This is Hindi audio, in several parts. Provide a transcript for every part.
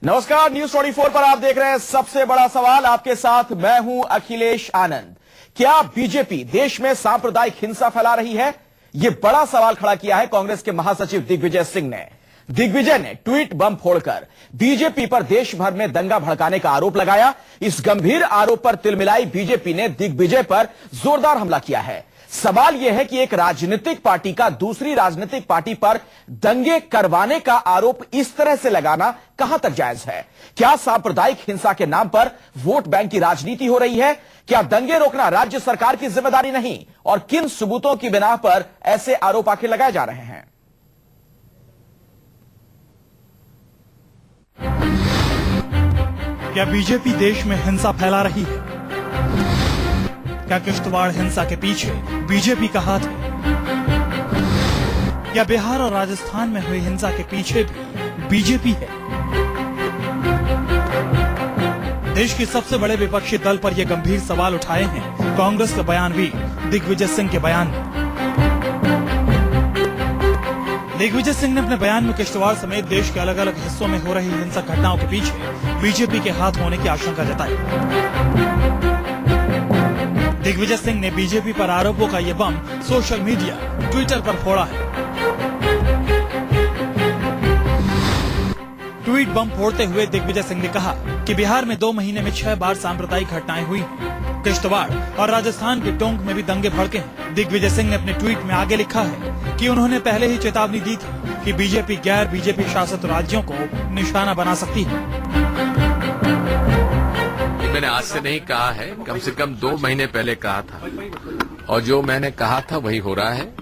नमस्कार, न्यूज 24 पर आप देख रहे हैं सबसे बड़ा सवाल। आपके साथ मैं हूं अखिलेश आनंद। क्या बीजेपी देश में सांप्रदायिक हिंसा फैला रही है? यह बड़ा सवाल खड़ा किया है कांग्रेस के महासचिव दिग्विजय सिंह ने। दिग्विजय ने ट्वीट बम फोड़कर बीजेपी पर देश भर में दंगा भड़काने का आरोप लगाया। इस गंभीर आरोप पर तिलमिलाई बीजेपी ने दिग्विजय पर जोरदार हमला किया है। सवाल यह है कि एक राजनीतिक पार्टी का दूसरी राजनीतिक पार्टी पर दंगे करवाने का आरोप इस तरह से लगाना कहां तक जायज है? क्या सांप्रदायिक हिंसा के नाम पर वोट बैंक की राजनीति हो रही है? क्या दंगे रोकना राज्य सरकार की जिम्मेदारी नहीं? और किन सबूतों की बिना पर ऐसे आरोप आखिर लगाए जा रहे हैं? क्या बीजेपी देश में हिंसा फैला रही है? क्या किश्तवाड़ हिंसा के पीछे बीजेपी का हाथ है? क्या बिहार और राजस्थान में हुई हिंसा के पीछे भी बीजेपी है? देश के सबसे बड़े विपक्षी दल पर यह गंभीर सवाल उठाए हैं कांग्रेस के बयानवीर दिग्विजय सिंह के बयान में। दिग्विजय सिंह ने अपने बयान में किश्तवाड़ समेत देश के अलग अलग हिस्सों में हो रही हिंसक घटनाओं के पीछे बीजेपी के हाथ होने की आशंका जताई। दिग्विजय सिंह ने बीजेपी पर आरोपों का ये बम सोशल मीडिया ट्विटर पर फोड़ा है। ट्वीट बम फोड़ते हुए दिग्विजय सिंह ने कहा कि बिहार में 2 महीने में 6 बार सांप्रदायिक घटनाएं हुई हैं। किश्तवाड़ और राजस्थान के टोंक में भी दंगे भड़के हैं। दिग्विजय सिंह ने अपने ट्वीट में आगे लिखा है कि उन्होंने पहले ही चेतावनी दी थी कि बीजेपी गैर बीजेपी शासित राज्यों को निशाना बना सकती है। मैंने आज से नहीं कहा है, कम से कम 2 महीने पहले कहा था, और जो मैंने कहा था वही हो रहा है।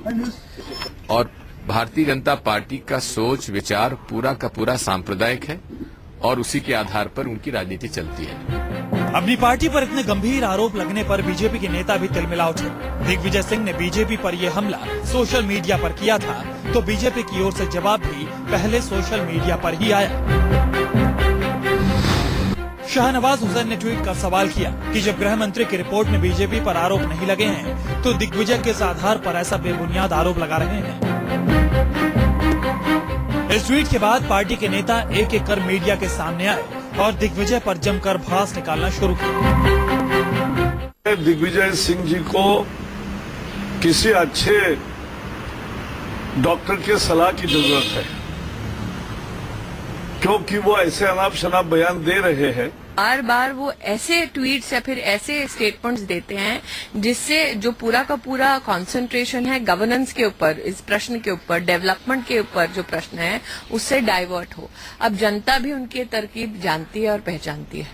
और भारतीय जनता पार्टी का सोच विचार पूरा का पूरा सांप्रदायिक है और उसी के आधार पर उनकी राजनीति चलती है। अपनी पार्टी पर इतने गंभीर आरोप लगने पर बीजेपी के नेता भी तिलमिला उठे। दिग्विजय सिंह ने बीजेपी पर यह हमला सोशल मीडिया पर किया था, तो बीजेपी की ओर से जवाब भी पहले सोशल मीडिया पर ही आया। शाहनवाज हुसैन ने ट्वीट कर सवाल किया कि जब गृह मंत्री की रिपोर्ट में बीजेपी पर आरोप नहीं लगे हैं, तो दिग्विजय किस आधार पर ऐसा बेबुनियाद आरोप लगा रहे हैं? इस ट्वीट के बाद पार्टी के नेता एक एक कर मीडिया के सामने आए और दिग्विजय पर जमकर भड़ास निकालना शुरू किया। दिग्विजय सिंह जी को किसी अच्छे डॉक्टर के सलाह की जरूरत है, क्योंकि वो ऐसे अनाप शनाप बयान दे रहे हैं। बार बार वो ऐसे ट्वीट्स या फिर ऐसे स्टेटमेंट्स देते हैं जिससे जो पूरा का पूरा कंसंट्रेशन है गवर्नेंस के ऊपर, इस प्रश्न के ऊपर, डेवलपमेंट के ऊपर जो प्रश्न है उससे डाइवर्ट हो। अब जनता भी उनकी तरकीब जानती है और पहचानती है।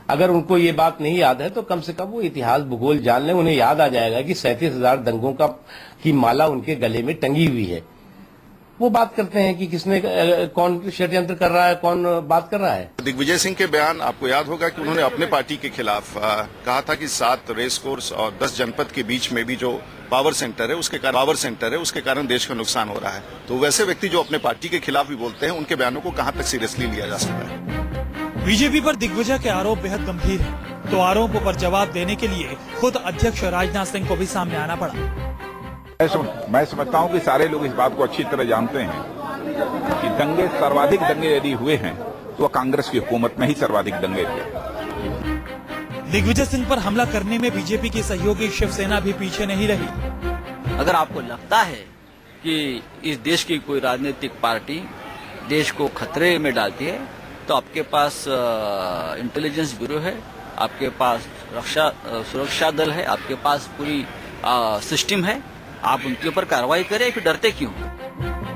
अगर उनको ये बात नहीं याद है तो कम से कम वो इतिहास भूगोल जान लें। उन्हें याद आ जाएगा कि 37,000 दंगों की माला उनके गले में टंगी हुई है। वो बात करते हैं कि किसने कौन षड्यंत्र कर रहा है, कौन बात कर रहा है। दिग्विजय सिंह के बयान आपको याद होगा कि उन्होंने अपने पार्टी के खिलाफ कहा था कि 7 रेस कोर्स और 10 जनपद के बीच में भी जो पावर सेंटर है उसके कारण देश का नुकसान हो रहा है। तो वैसे व्यक्ति जो अपने पार्टी के खिलाफ भी बोलते हैं, उनके बयानों को कहां तक सीरियसली लिया जा सकता है? बीजेपी पर दिग्विजय के आरोप बेहद गंभीर है, तो आरोपों पर जवाब देने के लिए खुद अध्यक्ष राजनाथ सिंह को भी सामने आना पड़ा। मैं समझता हूं कि सारे लोग इस बात को अच्छी तरह जानते हैं कि सर्वाधिक दंगे यदि हुए हैं तो कांग्रेस की हुकूमत में ही सर्वाधिक दंगे थे। दिग्विजय सिंह पर हमला करने में बीजेपी की सहयोगी शिवसेना भी पीछे नहीं रही। अगर आपको लगता है कि इस देश की कोई राजनीतिक पार्टी देश को खतरे में डालती है, तो आपके पास इंटेलिजेंस ब्यूरो है, आपके पास सुरक्षा दल है, आपके पास पूरी सिस्टम है। आप उनके ऊपर कार्रवाई करें, फिर डरते क्यों?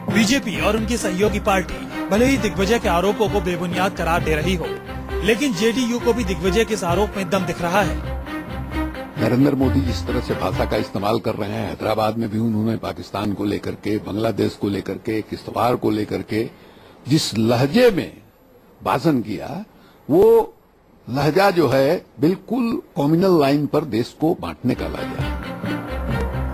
बीजेपी और उनकी सहयोगी पार्टी भले ही दिग्विजय के आरोपों को बेबुनियाद करार दे रही हो, लेकिन जेडीयू को भी दिग्विजय के इस आरोप में दम दिख रहा है। नरेंद्र मोदी जिस तरह से भाषा का इस्तेमाल कर रहे हैं, हैदराबाद में भी उन्होंने पाकिस्तान को लेकर के, बांग्लादेश को लेकर के, किश्तवाड़ को लेकर के जिस लहजे में भाषण किया, वो लहजा जो है बिल्कुल कॉम्युनल लाइन पर देश को बांटने का लहजा है।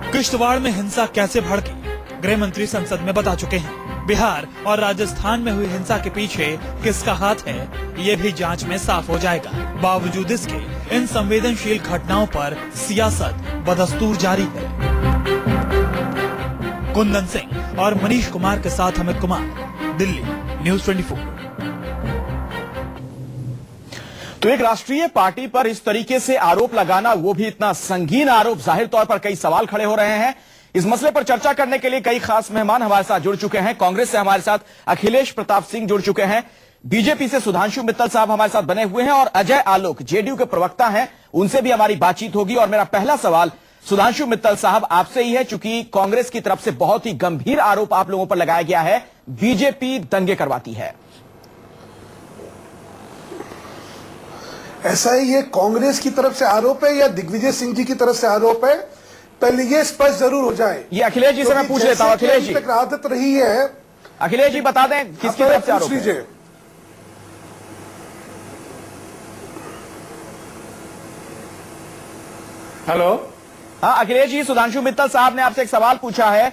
किश्तवाड़ में हिंसा कैसे भड़की, गृह मंत्री संसद में बता चुके हैं। बिहार और राजस्थान में हुई हिंसा के पीछे किसका हाथ है, ये भी जांच में साफ हो जाएगा। बावजूद इसके इन संवेदनशील घटनाओं पर सियासत बदस्तूर जारी है। कुंदन सिंह और मनीष कुमार के साथ अमित कुमार, दिल्ली, न्यूज 24। तो एक राष्ट्रीय पार्टी पर इस तरीके से आरोप लगाना, वो भी इतना संगीन आरोप, जाहिर तौर पर कई सवाल खड़े हो रहे हैं। इस मसले पर चर्चा करने के लिए कई खास मेहमान हमारे साथ जुड़ चुके हैं। कांग्रेस से हमारे साथ अखिलेश प्रताप सिंह जुड़ चुके हैं, बीजेपी से सुधांशु मित्तल साहब हमारे साथ बने हुए हैं और अजय आलोक जेडीयू के प्रवक्ता हैं, उनसे भी हमारी बातचीत होगी। और मेरा पहला सवाल सुधांशु मित्तल साहब आपसे ही है, चूंकि कांग्रेस की तरफ से बहुत ही गंभीर आरोप आप लोगों पर लगाया गया है, बीजेपी दंगे करवाती है। ऐसा ही ये कांग्रेस की तरफ से आरोप है या दिग्विजय सिंह जी की तरफ से आरोप है, पहले ये स्पष्ट जरूर हो जाए। ये अखिलेश जी से मैं पूछ लेता हूं। अखिलेश जी, तक आदत रही है, अखिलेश जी बता दें किसकी तरफ से आरोप है? हेलो, हाँ अखिलेश जी, सुधांशु मित्तल साहब ने आपसे एक सवाल पूछा है,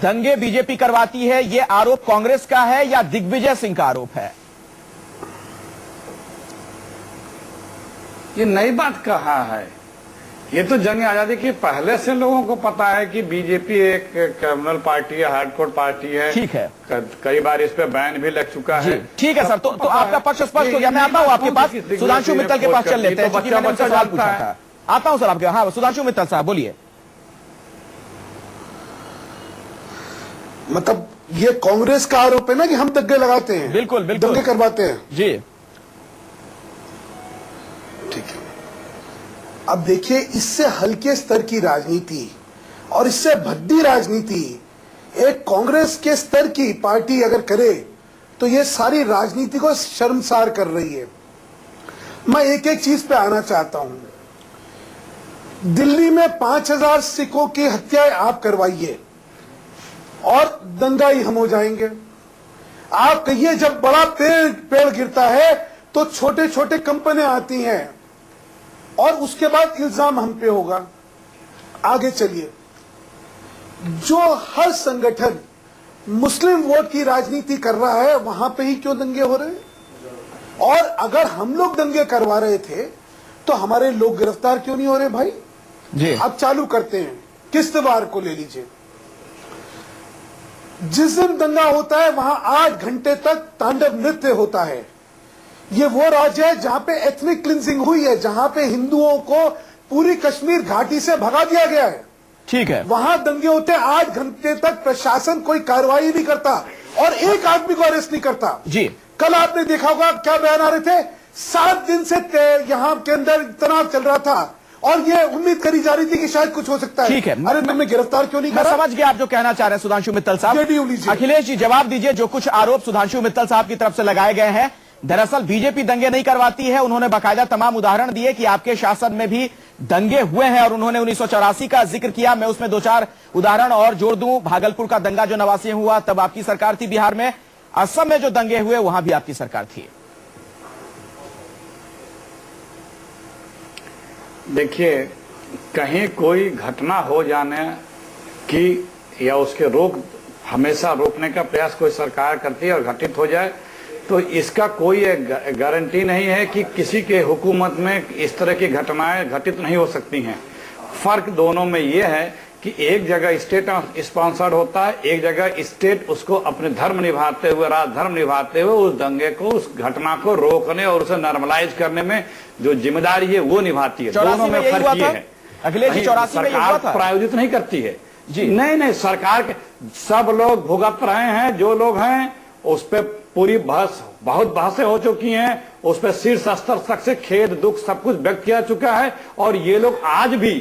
दंगे बीजेपी करवाती है, ये आरोप कांग्रेस का है या दिग्विजय सिंह का आरोप है? ये नई बात कहा है, ये तो जंग आजादी के पहले से लोगों को पता है कि बीजेपी एक क्रिमिनल पार्टी है, हार्डकोर पार्टी है। ठीक है, कई बार इस पे बैन भी लग चुका है। ठीक है सर, तो आपका पक्ष स्पष्ट हो गया। मैं आता हूं आपके पास, सुधांशु मित्तल के पास चल लेते हैं, क्योंकि मैंने उनसे सवाल पूछा था। आता हूं सर आपके। हाँ सुधांशु मित्तल साहब बोलिए। मतलब ये कांग्रेस का आरोप है ना कि हम दंगे लगाते हैं। बिल्कुल बिल्कुल, दंगे करवाते हैं जी। ठीक है, अब देखिए, इससे हल्के स्तर की राजनीति और इससे भद्दी राजनीति एक कांग्रेस के स्तर की पार्टी अगर करे तो ये सारी राजनीति को शर्मसार कर रही है। मैं एक एक चीज पे आना चाहता हूं। दिल्ली में 5000 सिखों की हत्या आप करवाइए और दंगा ही हम हो जाएंगे। आप कहिए जब बड़ा पेड़ गिरता है तो छोटे छोटे कंपनियां आती हैं और उसके बाद इल्जाम हम पे होगा। आगे चलिए, जो हर संगठन मुस्लिम वोट की राजनीति कर रहा है वहां पे ही क्यों दंगे हो रहे हैं? और अगर हम लोग दंगे करवा रहे थे तो हमारे लोग गिरफ्तार क्यों नहीं हो रहे भाई जी? अब चालू करते हैं, किश्तवाड़ को ले लीजिए। जिस दिन दंगा होता है वहां 8 घंटे तक तांडव नृत्य होता है। ये वो राज्य है जहां पे एथनिक क्लिंजिंग हुई है, जहां पे हिंदुओं को पूरी कश्मीर घाटी से भगा दिया गया है। ठीक है, वहां दंगे होते हैं, 8 घंटे तक प्रशासन कोई कार्रवाई नहीं करता और एक आदमी को अरेस्ट नहीं करता जी। कल आपने देखा होगा क्या बयान आ रहे थे, 7 दिन से यहां के अंदर तनाव चल रहा था और ये उम्मीद करी जा रही थी कि शायद कुछ हो सकता है। ठीक है, अरे मैं गिरफ्तार क्यों नहीं मैं करा? समझ गया आप जो कहना चाह रहे हैं सुधांशु मित्तल साहब। अखिलेश जी जवाब दीजिए, जो कुछ आरोप सुधांशु मित्तल साहब की तरफ से लगाए गए हैं, दरअसल बीजेपी दंगे नहीं करवाती है। उन्होंने बाकायदा तमाम उदाहरण दिए कि आपके शासन में भी दंगे हुए हैं और उन्होंने 1984 का जिक्र किया। मैं उसमें 2-4 उदाहरण और जोड़ दूं। भागलपुर का दंगा जो 89 में हुआ तब आपकी सरकार थी बिहार में, असम में जो दंगे हुए वहां भी आपकी सरकार थी। देखिए, कहीं कोई घटना हो जाने की या उसके हमेशा रोकने का प्रयास कोई सरकार करती है और घटित हो जाए तो इसका कोई गारंटी नहीं है कि किसी के हुकूमत में इस तरह की घटनाएं घटित नहीं हो सकती हैं। फर्क दोनों में यह है कि एक जगह स्टेट स्पॉन्सर्ड होता है, एक जगह स्टेट उसको अपने धर्म निभाते हुए, राजधर्म निभाते हुए उस दंगे को, उस घटना को रोकने और उसे नॉर्मलाइज करने में जो जिम्मेदारी है वो निभाती है। दोनों में फर्क ये है। अखिलेश जी, 84 में सरकार प्रायोजित नहीं करती है जी। नहीं, सरकार के सब लोग भुगत रहे हैं। जो लोग हैं उस पर पूरी बहुत बहसें हो चुकी हैं, उस पर शीर्ष स्तर तक से खेद दुख सब कुछ व्यक्त किया चुका है और ये लोग आज भी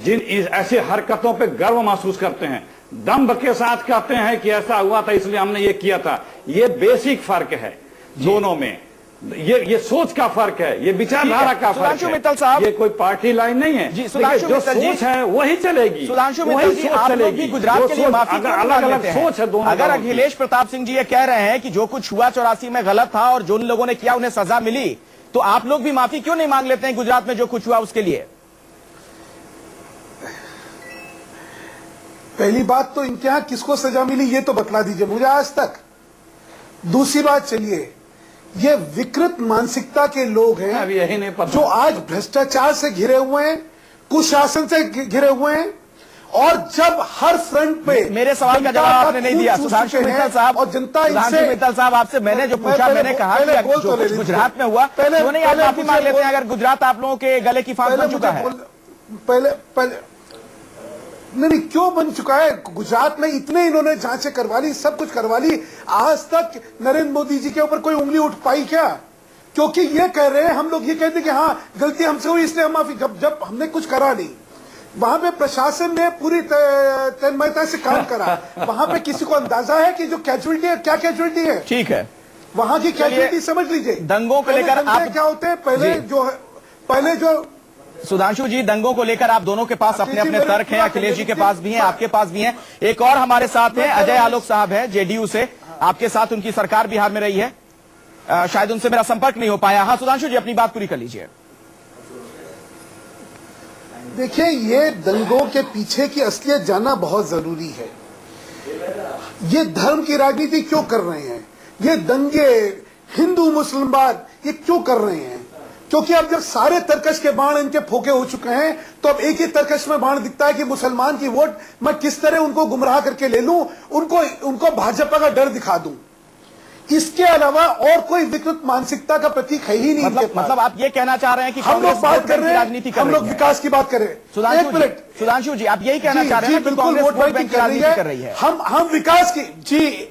जिन ऐसी हरकतों पे गर्व महसूस करते हैं, दम्भ के साथ कहते हैं कि ऐसा हुआ था इसलिए हमने ये किया था। ये बेसिक फर्क है दोनों में, ये सोच का फर्क है, ये विचारधारा का फर्क है। मित्तल साहब, ये कोई पार्टी लाइन नहीं है जी। जो सोच है वही चलेगी। सुधांशु मित्तल जी, आप लोग भी गुजरात के लिए माफी क्यों अलग अलग सोच है दोनों। अगर अखिलेश प्रताप सिंह जी ये कह रहे हैं कि जो कुछ हुआ 84 में गलत था और जो उन लोगों ने किया उन्हें सजा मिली, तो आप लोग भी माफी क्यों नहीं मांग लेते हैं गुजरात में जो कुछ हुआ उसके लिए? पहली बात तो इनके यहां किसको सजा मिली ये तो बतला दीजिए मुझे आज तक। दूसरी बात, चलिए, ये विकृत मानसिकता के लोग हैं अभी यही नहीं पता, जो आज भ्रष्टाचार से घिरे हुए हैं, कुशासन से घिरे हुए हैं और जब हर फ्रंट पे मेरे सवाल का जवाब आपने नहीं दिया सुधांशु मित्तल साहब। और जनता सुधांशु मित्तल साहब आपसे मैंने जो पूछा, मैंने कहा कि जो कुछ गुजरात में हुआ क्यों नहीं आप माफी मांग लेते हैं अगर गुजरात आप लोगों के गले की फांस बन चुका है? पहले नहीं क्यों बन चुका है? गुजरात में इतने इन्होंने जांचें करवा ली, सब कुछ करवा ली, आज तक नरेंद्र मोदी जी के ऊपर कोई उंगली उठ पाई क्या? क्योंकि ये कह रहे हैं, हम लोग ये कहते हैं कि हाँ गलती हमसे हुई इसलिए हम माफी, जब हमने कुछ करा नहीं, वहां पे प्रशासन ने पूरी तन्मयता से काम करा, वहां पे किसी को अंदाजा है कि जो कैजुअलिटी है क्या कैजुअलिटी है? ठीक है, वहां की कैजुअलिटी समझ लीजिए। दंगों को लेकर आप क्या होते हैं, पहले जो सुधांशु जी दंगों को लेकर आप दोनों के पास अपने अपने तर्क हैं, अखिलेश जी के पास भी हैं, आपके पास भी हैं। एक और हमारे साथ हैं अजय आलोक साहब हैं जेडीयू से, आपके साथ उनकी सरकार बिहार में रही है, शायद उनसे मेरा संपर्क नहीं हो पाया। हाँ सुधांशु जी अपनी बात पूरी कर लीजिए। देखिए ये दंगों के पीछे की असलियत जानना बहुत जरूरी है। ये धर्म की राजनीति क्यों कर रहे हैं, ये दंगे हिंदू मुसलमान ये क्यों कर रहे हैं? क्योंकि अब जब सारे तरकश के बाण इनके फोके हो चुके हैं तो अब एक ही तरकश में बाण दिखता है कि मुसलमान की वोट मैं किस तरह उनको गुमराह करके ले लूं, उनको भाजपा का डर दिखा दूं। इसके अलावा और कोई विकृत मानसिकता का प्रतीक है ही नहीं। मतलब आप ये कहना चाह रहे हैं कि हम लोग बात कर रहे हैं, राजनीति हम लोग विकास की बात कर रहे हैं। एक मिनट सुधांशु जी आप यही कहना चाह रहे हैं? बिल्कुल वोट बैंक की राजनीति कर रही है। हम विकास की जी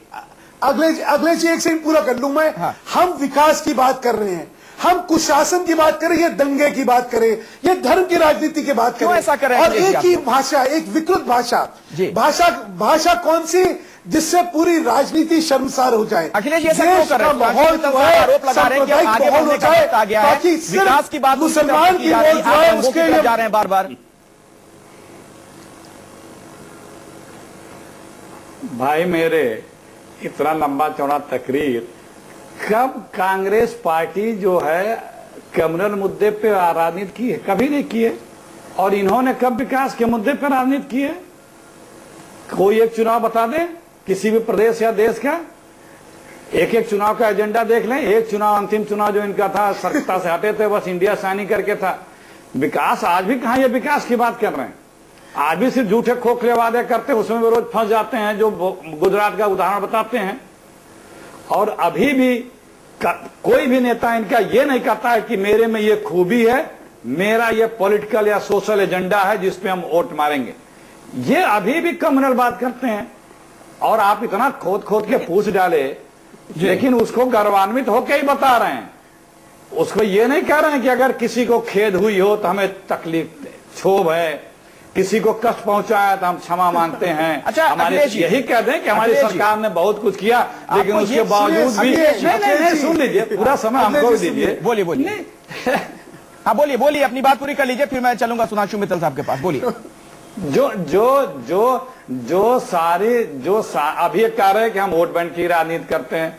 अगले जी एक सेकंड पूरा कर लूं मैं। हम विकास की बात कर रहे हैं, हम कुशासन की बात करें, ये दंगे की बात करें, ये धर्म की राजनीति की बात करें, ऐसा करें और एक ही भाषा, एक विकृत भाषा कौन सी जिससे पूरी राजनीति शर्मसार हो जाए? अखिलेश ये क्यों कर रहे हैं? आरोप लगा रहे हैं कि आगे बढ़ने का वक्त आ गया है, विकास की बात मुसलमान की वोट जो है उसके लिए जा रहे हैं बार बार। भाई मेरे इतना लंबा चौड़ा तकरीर, कब कांग्रेस पार्टी जो है कम्युनल मुद्दे पे राजनीति की है? कभी नहीं की है। और इन्होंने कब विकास के मुद्दे पर राजनीति की है? कोई एक चुनाव बता दें किसी भी प्रदेश या देश का, एक चुनाव का एजेंडा देख लें। एक चुनाव, अंतिम चुनाव जो इनका था, सत्ता से हटे थे, बस इंडिया साइनिंग करके था। विकास आज भी कहां, ये विकास की बात कर रहे हैं? आज भी सिर्फ झूठे खोखले वादे करते हैं, उसमें भी रोज फंस जाते हैं, जो गुजरात का उदाहरण बताते हैं। और अभी भी कोई भी नेता इनका ये नहीं कहता है कि मेरे में ये खूबी है, मेरा ये पॉलिटिकल या सोशल एजेंडा है जिसपे हम वोट मारेंगे। ये अभी भी कम्युनल बात करते हैं। और आप इतना खोद खोद के पूछ डाले, लेकिन उसको गर्वान्वित होकर ही बता रहे हैं। उसको ये नहीं कह रहे हैं कि अगर किसी को खेद हुई हो तो हमें तकलीफ क्षोभ है, किसी को कष्ट पहुंचाया तो हम क्षमा मांगते हैं। अच्छा, हमारे यही कह दें कि हमारी सरकार ने बहुत कुछ किया, लेकिन उसके बावजूद भी नहीं, सुन लीजिए, पूरा समय हमको भी दीजिए। बोलिए हाँ बोलिए अपनी बात पूरी कर लीजिए, फिर मैं चलूंगा सुधांशु मित्तल साहब के पास। बोलिए। अभी कह रहे हैं कि हम वोट बैंक की राजनीति करते हैं।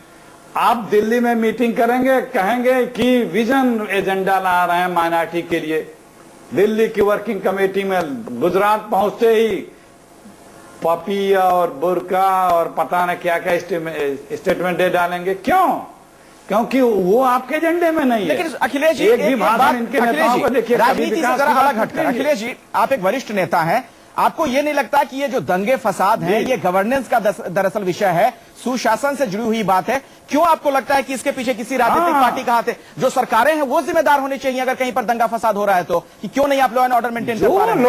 आप दिल्ली में मीटिंग करेंगे, कहेंगे कि विजन एजेंडा ला रहे हैं माइनॉरिटी के लिए। दिल्ली की वर्किंग कमेटी में गुजरात पहुंचते ही पपिया और बुरका और पता न क्या क्या स्टेटमेंट दे डालेंगे। क्यों? क्योंकि वो आपके एजेंडे में नहीं है। लेकिन अखिलेश जी एक भी भाषण इनके नेताओं को देखिए, राजनीति से जरा अलग हटकर, अखिलेश जी आप एक वरिष्ठ नेता हैं, आपको ये नहीं लगता कि ये जो दंगे फसाद हैं ये गवर्नेंस का दरअसल विषय है, सुशासन से जुड़ी हुई बात है? क्यों आपको लगता है कि इसके पीछे किसी राजनीतिक पार्टी का हाथ है? जो सरकारें हैं वो जिम्मेदार होनी चाहिए अगर कहीं पर दंगा फसाद हो रहा है तो, कि क्यों नहीं आप लॉ एंड ऑर्डर मेंटेन कर पा रहे हैं?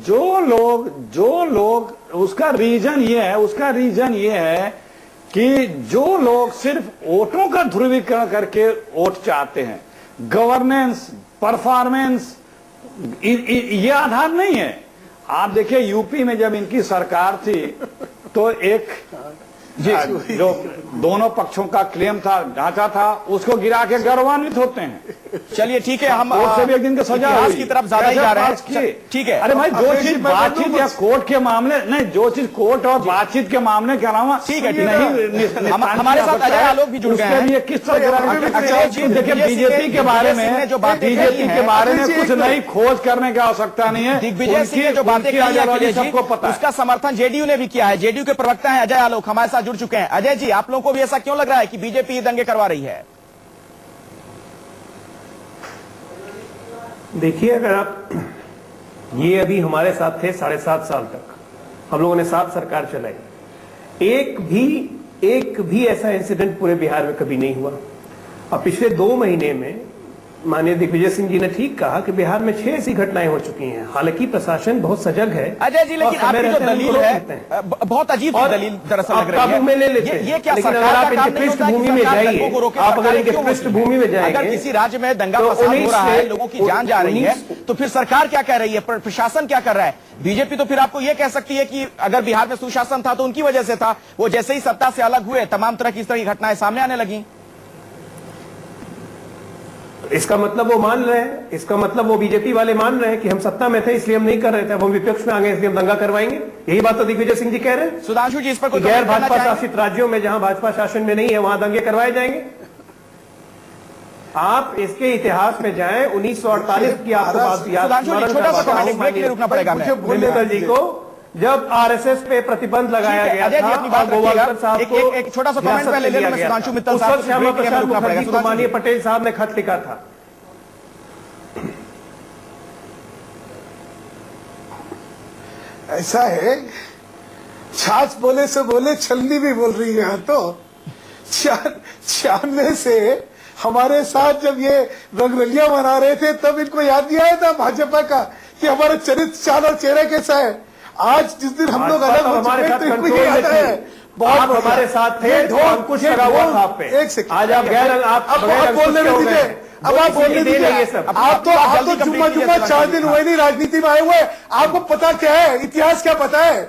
जो लोग उसका रीजन ये है कि जो लोग सिर्फ वोटों का ध्रुवीकरण करके वोट चाहते हैं, गवर्नेंस, परफॉर्मेंस ये आधार नहीं है। आप देखिए यूपी में जब इनकी सरकार थी तो एक जो दोनों पक्षों का क्लेम था, ढांचा था, उसको गिरा के गौरवान्वित होते हैं। चलिए ठीक है, हम से भी एक दिन का सजा की तरफ ज्यादा ही जा रहे हैं। ठीक है, अरे भाई जो चीज बातचीत या कोर्ट के मामले नहीं, जो चीज कोर्ट और बातचीत के मामले के अलावा ठीक है नहीं, हमारे साथ अजय आलोक भी जुड़ गए हैं। किस तरह देखिए बीजेपी के बारे में, जो बीजेपी के बारे में कुछ नई खोज करने की आवश्यकता नहीं है। दिग्विजय सिंह ने जो बातें की सबको पता, उसका समर्थन जेडीयू ने भी किया है। जेडीयू के प्रवक्ता है अजय आलोक हमारे साथ जुड़ चुके हैं। अजय जी आप लोगों को भी ऐसा क्यों लग रहा है कि बीजेपी दंगे करवा रही है? देखिए, अगर आप ये अभी हमारे साथ थे 7.5 साल तक, हम लोगों ने 7 सरकार चलाई, एक भी ऐसा इंसिडेंट पूरे बिहार में कभी नहीं हुआ। अब पिछले 2 महीने में माननीय दिग्विजय सिंह जी ने ठीक कहा कि बिहार में 6 ऐसी घटनाएं हो चुकी हैं। हालांकि प्रशासन बहुत सजग है। अजय जी, लेकिन आपकी जो दलील है बहुत अजीब सी दलील दरअसल लग रही है। में ले लेते ये क्या लेकिन सरकार अगर आप इनके पृष्ठभूमि में जाइए, आप अगर इनके पृष्ठभूमि में जाएंगे, अगर किसी राज्य में दंगा फसाद हो रहा है, लोगों की जान जा रही है, तो फिर सरकार क्या कह रही है, प्रशासन क्या कर रहा है? बीजेपी तो फिर आपको यह कह सकती है कि अगर बिहार में सुशासन था तो उनकी वजह से था, वो जैसे ही सत्ता से अलग हुए तमाम तरह की इस तरह की घटनाएं सामने आने लगी। इसका मतलब वो मान रहे हैं, इसका मतलब वो बीजेपी वाले मान रहे हैं कि हम सत्ता में थे इसलिए हम नहीं कर रहे थे, अब हम विपक्ष में आ गए इसलिए हम दंगा करवाएंगे। यही बात तो दिग्विजय सिंह जी कह रहे हैं। सुधांशु जी, इस पर कोई गैर भाजपा शासित राज्यों में जहां भाजपा शासन में नहीं है वहां दंगे करवाए जाएंगे। आप इसके इतिहास में जाएं, 1948 की आपको बात याद, रुकना पड़ेगा मित्तल जी को जब आरएसएस पे प्रतिबंध लगाया गया था, गोवालकर साहब को एक छोटा सा कमेंट पहले ले लेना सुधांशु मित्तल साहब, श्यामा प्रसाद मुखर्जी को माननीय पटेल साहब ने खत लिखा था। ऐसा है, छाछ बोले से बोले छलनी भी बोल रही है। तो 96 से हमारे साथ जब ये रंगरलियां मना रहे थे तब इनको याद नहीं आया था भाजपा का कि हमारा चरित्र, चाल और चेहरा कैसा है। आज जिस दिन हम लोग अलग हो चुके हैं तो इनको ये याद है। बहुत हमारे साथ थे, अंकुश लगा हुआ था आप पे। एक सेकंड, आज आप गैर आप बोलने दीजिए, अब आप बोलने दीजिए। आप तो जुम्मा 4 दिन हुए नहीं राजनीति में आए हुए, आपको पता क्या है, इतिहास क्या पता है?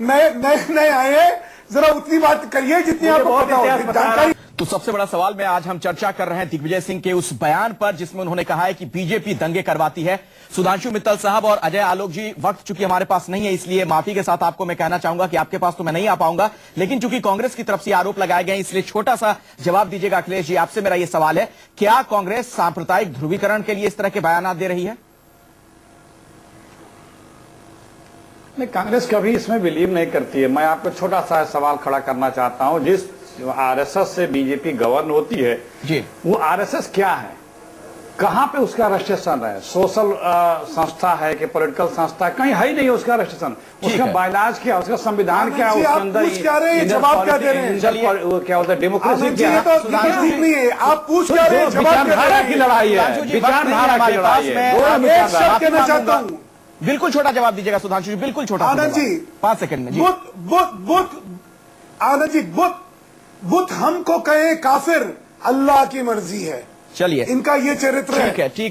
नए आए हैं, जरा उतनी बात करिए जितनी आपको पता हो, जानकारी। तो सबसे बड़ा सवाल में आज हम चर्चा कर रहे हैं दिग्विजय सिंह के उस बयान पर जिसमें उन्होंने कहा है कि बीजेपी दंगे करवाती है। सुधांशु मित्तल साहब और अजय आलोक जी, वक्त चूंकि हमारे पास नहीं है इसलिए माफी के साथ आपको मैं कहना चाहूंगा कि आपके पास तो मैं नहीं आ पाऊंगा, लेकिन चूंकि कांग्रेस की तरफ से आरोप लगाए गए इसलिए छोटा सा जवाब दीजिएगा। अखिलेश जी, आपसे मेरा यह सवाल है, क्या कांग्रेस सांप्रदायिक ध्रुवीकरण के लिए इस तरह के बयान दे रही है? नहीं, कांग्रेस कभी इसमें बिलीव नहीं करती है। मैं आपको छोटा सा सवाल खड़ा करना चाहता हूं। जिस आरएसएस से बीजेपी गवर्न होती है जी, वो आरएसएस क्या है, कहां पे उसका रजिस्ट्रेशन है? सोशल संस्था है कि पॉलिटिकल संस्था? कहीं है ही नहीं उसका रजिस्ट्रेशन। उसका बायलाज क्या, उसका संविधान क्या, उसके अंदर जवाब क्या दे रहे हैं, क्या होता है, डेमोक्रेसी क्या है? नहीं है, आप पूछ क्या रहे हैं, विचारधारा की लड़ाई है, विचारधारा की लड़ाई है। एक शब्द कहना चाहता हूँ, बिल्कुल छोटा जवाब दीजिएगा सुधांशु जी, बिल्कुल छोटा। आनंद जी 5 सेकंड में जी। आनंद जी, बुत हमको कहे काफिर, अल्लाह की मर्जी है। चलिए, इनका ये चरित्र है। ठीक है, ठीक है।